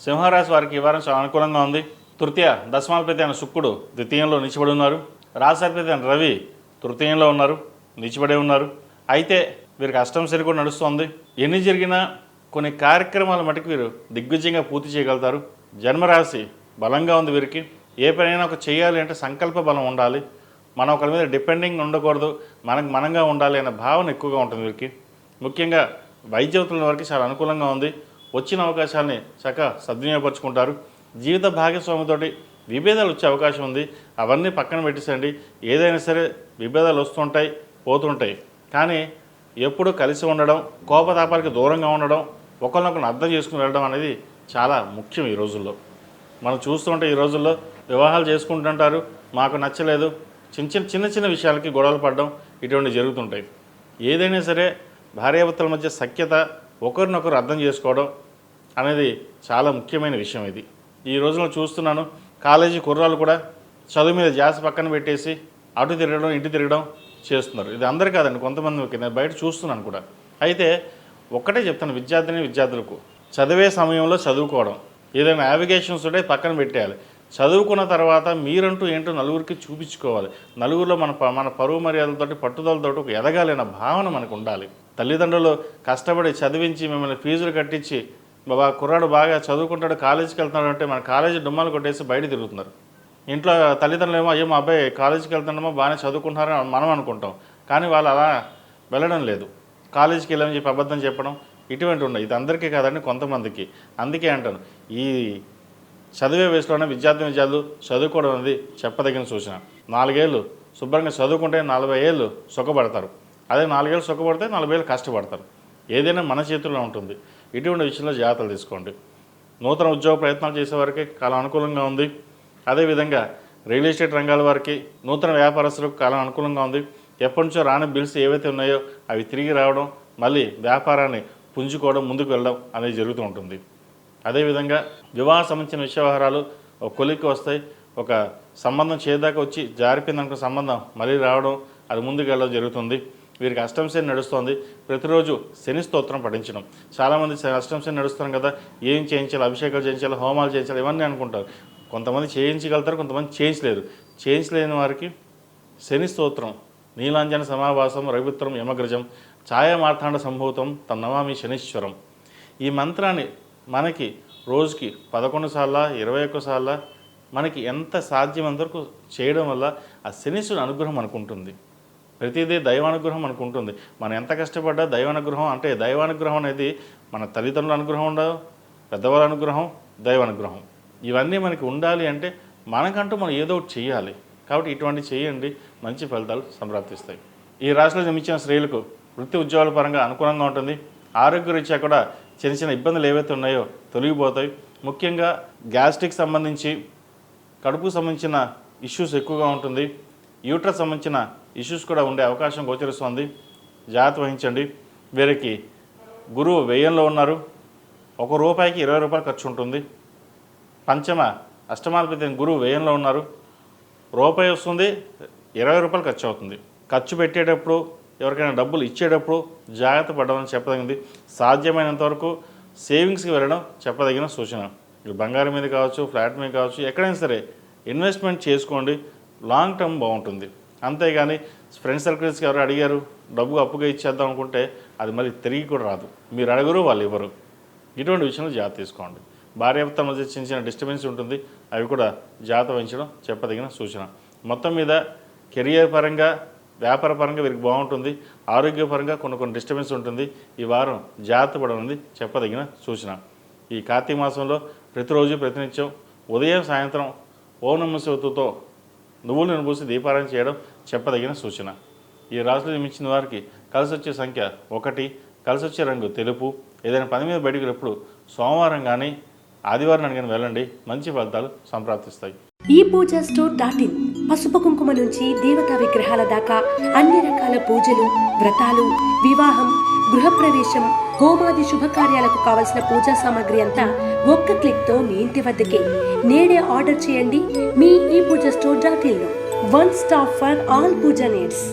సింహరాశి వారికి ఈ వారం చాలా అనుకూలంగా ఉంది. తృతీయ దశమాధిపతి అయిన శుక్రుడు ద్వితీయంలో నిలిచిబడి ఉన్నారు. రాశాధిపతి అయిన రవి తృతీయంలో ఉన్నారు, నిలిచిబడే ఉన్నారు. అయితే వీరికి అష్టమ శని కూడా నడుస్తుంది. ఎన్ని జరిగినా కొన్ని కార్యక్రమాల మటుకు వీరు దిగ్విజయంగా పూర్తి చేయగలుగుతారు. జన్మరాశి బలంగా ఉంది వీరికి. ఏ పనైనా ఒక చేయాలి అంటే సంకల్ప బలం ఉండాలి. మనం ఒకరి మీద డిపెండింగ్ ఉండకూడదు, మనకు మనంగా ఉండాలి అనే భావన ఎక్కువగా ఉంటుంది వీరికి. ముఖ్యంగా వైద్యవతుల వారికి చాలా అనుకూలంగా ఉంది. వచ్చిన అవకాశాలని చక్కగా సద్వినియోగపరుచుకుంటారు. జీవిత భాగస్వామితోటి విభేదాలు వచ్చే అవకాశం ఉంది. అవన్నీ పక్కన పెట్టేసండి. ఏదైనా సరే విభేదాలు వస్తుంటాయి, పోతుంటాయి. కానీ ఎప్పుడూ కలిసి ఉండడం, కోపతాపాలకి దూరంగా ఉండడం, ఒకరినొకరిని అర్థం చేసుకుని వెళ్ళడం అనేది చాలా ముఖ్యం ఈ రోజుల్లో. మనం చూస్తుంటే ఈ రోజుల్లో వివాహాలు చేసుకుంటుంటారు, మాకు నచ్చలేదు, చిన్న చిన్న విషయాలకి గొడవలు పడడం ఇటువంటి జరుగుతుంటాయి. ఏదైనా సరే భార్యాభర్తల మధ్య సఖ్యత, ఒకరినొకరు అర్థం చేసుకోవడం అనేది చాలా ముఖ్యమైన విషయం. ఇది ఈ రోజుల్లో చూస్తున్నాను. కాలేజీ కుర్రాళ్ళు కూడా చదువు మీద ధ్యాస పక్కన పెట్టేసి అటు తిరగడం ఇటు తిరగడం చేస్తున్నారు. ఇది అందరు కాదండి, కొంతమందికి నేను బయట చూస్తున్నాను కూడా. అయితే ఒక్కటే చెప్తాను విద్యార్థులకు, చదివే సమయంలో చదువుకోవడం, ఏదైనా యావిగేషన్స్ ఉంటే పక్కన పెట్టేయాలి. చదువుకున్న తర్వాత మీరంటూ ఏంటో నలుగురికి చూపించుకోవాలి. నలుగురిలో మన పరువు మర్యాదలతోటి పట్టుదలతోటి ఒక ఎదగాలన్న భావన మనకు ఉండాలి. తల్లిదండ్రులు కష్టపడి చదివించి మిమ్మల్ని ఫీజులు కట్టించి కుర్రాడు బాగా చదువుకుంటాడు, కాలేజీకి వెళ్తున్నాడు అంటే మన కాలేజీ డుమ్మాలు కొట్టేసి బయట తిరుగుతున్నారు. ఇంట్లో తల్లిదండ్రులు ఏమో అయ్యో మా అబ్బాయి కాలేజీకి వెళ్తున్నామో బాగానే చదువుకుంటున్నారని మనం అనుకుంటాం. కానీ వాళ్ళు అలా వెళ్ళడం లేదు. కాలేజీకి వెళ్ళమని చెప్పి అబద్ధం చెప్పడం ఇటువంటి ఉన్నాయి. ఇది అందరికీ కాదండి, కొంతమందికి. అందుకే అంటాను, ఈ చదివే వయసులోనే విద్యార్థులు చదువుకోవడం అనేది చెప్పదగిన సూచన. 4 ఏళ్ళు శుభ్రంగా చదువుకుంటే 40 ఏళ్ళు సుఖపడతారు. అదే 4 ఏళ్ళు సుఖపడితే 40 ఏళ్ళు కష్టపడతారు. ఏదైనా మన చేతుల్లో ఉంటుంది. ఇటువంటి విషయంలో జాగ్రత్తలు తీసుకోండి. నూతన ఉద్యోగ ప్రయత్నాలు చేసేవారికి కాలం అనుకూలంగా ఉంది. అదేవిధంగా రియల్ ఎస్టేట్ రంగాల వారికి, నూతన వ్యాపారస్తులకు కాలం అనుకూలంగా ఉంది. ఎప్పటి నుంచో రాని బిల్స్ ఏవైతే ఉన్నాయో అవి తిరిగి రావడం, మళ్ళీ వ్యాపారాన్ని పుంజుకోవడం, ముందుకు వెళ్ళడం అనేది జరుగుతూ ఉంటుంది. అదేవిధంగా వివాహ సంబంధించిన వ్యవహారాలు ఒక కొలిక్కి వస్తాయి. ఒక సంబంధం చేదాకా వచ్చి జారిపోయిందనుకున్న సంబంధం మళ్ళీ రావడం, అది ముందుకు వెళ్ళడం జరుగుతుంది. వీరికి అష్టమ శని నడుస్తుంది. ప్రతిరోజు శని స్తోత్రం పఠించడం. చాలామంది అష్టమ శని నడుస్తున్నాం కదా, ఏం చేయించాలి, అభిషేకాలు చేయించాలి, హోమాలు చేయించాలి, ఇవన్నీ అనుకుంటారు. కొంతమంది చేయించగలుగుతారు, కొంతమంది చేయించలేరు. చేయించలేని వారికి శని స్తోత్రం, నీలాంజన సమావాసం రవిపుత్రం యమగ్రజం ఛాయా మార్తాండ సంభూతం తన్నమామి శనీశ్వరం, ఈ మంత్రాన్ని మనకి రోజుకి 11 సార్లు 21 సార్లు మనకి ఎంత సాధ్యమంతవరకు చేయడం వల్ల ఆ శనీశ్వరుని అనుగ్రహం మనకుంటుంది. ప్రతిదీ దైవానుగ్రహం మనకుంటుంది. మనం ఎంత కష్టపడ్డా దైవానుగ్రహం, అంటే దైవానుగ్రహం అనేది మన తల్లిదండ్రుల అనుగ్రహం ఉండదు, పెద్దవాళ్ళ అనుగ్రహం, దైవానుగ్రహం, ఇవన్నీ మనకి ఉండాలి. అంటే మనకంటూ మనం ఏదో ఒకటి చేయాలి. కాబట్టి ఇటువంటి చేయండి, మంచి ఫలితాలు సంప్రాప్తిస్తాయి. ఈ రాశిలో జన్మించిన స్త్రీలకు వృత్తి ఉద్యోగాల పరంగా అనుకూలంగా ఉంటుంది. ఆరోగ్యరీత్యా కూడా చిన్న ఇబ్బందులు ఏవైతే ఉన్నాయో తొలగిపోతాయి. ముఖ్యంగా గ్యాస్ట్రిక్ సంబంధించి, కడుపుకు సంబంధించిన ఇష్యూస్ ఎక్కువగా ఉంటుంది. యూట్రస్ సంబంధించిన ఇష్యూస్ కూడా ఉండే అవకాశం గోచరిస్తుంది. జాగ్రత్త వహించండి. వీరికి గురువు వ్యయంలో ఉన్నారు. ₹1కి 20 రూపాయలు ఖర్చు ఉంటుంది. పంచమ అష్టమాధిపతి గురువు వ్యయంలో ఉన్నారు. రూపాయి వస్తుంది, 20 రూపాయలు ఖర్చు అవుతుంది. ఖర్చు పెట్టేటప్పుడు, ఎవరికైనా డబ్బులు ఇచ్చేటప్పుడు జాగ్రత్త పడమని చెప్పదగింది. సాధ్యమైనంత వరకు సేవింగ్స్కి వెళ్ళడం చెప్పదగిన సూచన. బంగారం మీద కావచ్చు, ఫ్లాట్ మీద కావచ్చు, ఎక్కడైనా సరే ఇన్వెస్ట్మెంట్ చేసుకోండి. లాంగ్ టర్మ్ బాగుంటుంది. అంతేగాని ఫ్రెండ్ సర్కిల్స్కి ఎవరు అడిగారు, డబ్బు అప్పుగా ఇచ్చేద్దాం అనుకుంటే అది మళ్ళీ తిరిగి కూడా రాదు. మీరు అడగరు, వాళ్ళు ఇవ్వరు. ఇటువంటి విషయంలో జాగ్రత్త తీసుకోండి. భార్యాభర్తల మధ్య చిన్న డిస్టర్బెన్స్ ఉంటుంది. అవి కూడా జాగ్రత్త వహించడం చెప్పదగిన సూచన. మొత్తం మీద కెరియర్ పరంగా, వ్యాపార పరంగా వీరికి బాగుంటుంది. ఆరోగ్యపరంగా కొన్ని డిస్టర్బెన్స్ ఉంటుంది. ఈ వారం జాగ్రత్త పడనుంది చెప్పదగిన సూచన. ఈ కార్తీక మాసంలో ప్రతిరోజు ప్రతినిత్యం ఉదయం సాయంత్రం ఓం నమః శివాయతో నువ్వులు నూనె పూసి దీపారాయణ చేయడం చెప్పదగిన సూచన. ఈ రాశిలో జన్మించిన వారికి కలిసి వచ్చే సంఖ్య 1, కలిసి వచ్చే రంగు తెలుపు. ఏదైనా పని మీద బయటకు ఎప్పుడు సోమవారం కానీ ఆదివారం కానీ వెళ్ళండి, మంచి ఫలితాలు సంప్రాప్తిస్తాయి. ఈ పూజా స్టోర్.in పసుపు కుంకుమ నుంచి దేవతా విగ్రహాల దాకా అన్ని రకాల పూజలు, వ్రతాలు, వివాహం, గృహప్రవేశం, హోమాది శుభకార్యాలకు కావలసిన పూజా సామాగ్రి అంతా ఒక్క క్లిక్తో మీ ఇంటి వద్దకే. నేడే ఆర్డర్ చేయండి మీ ఈ పూజా స్టోర్.in లో. One stop for all puja needs.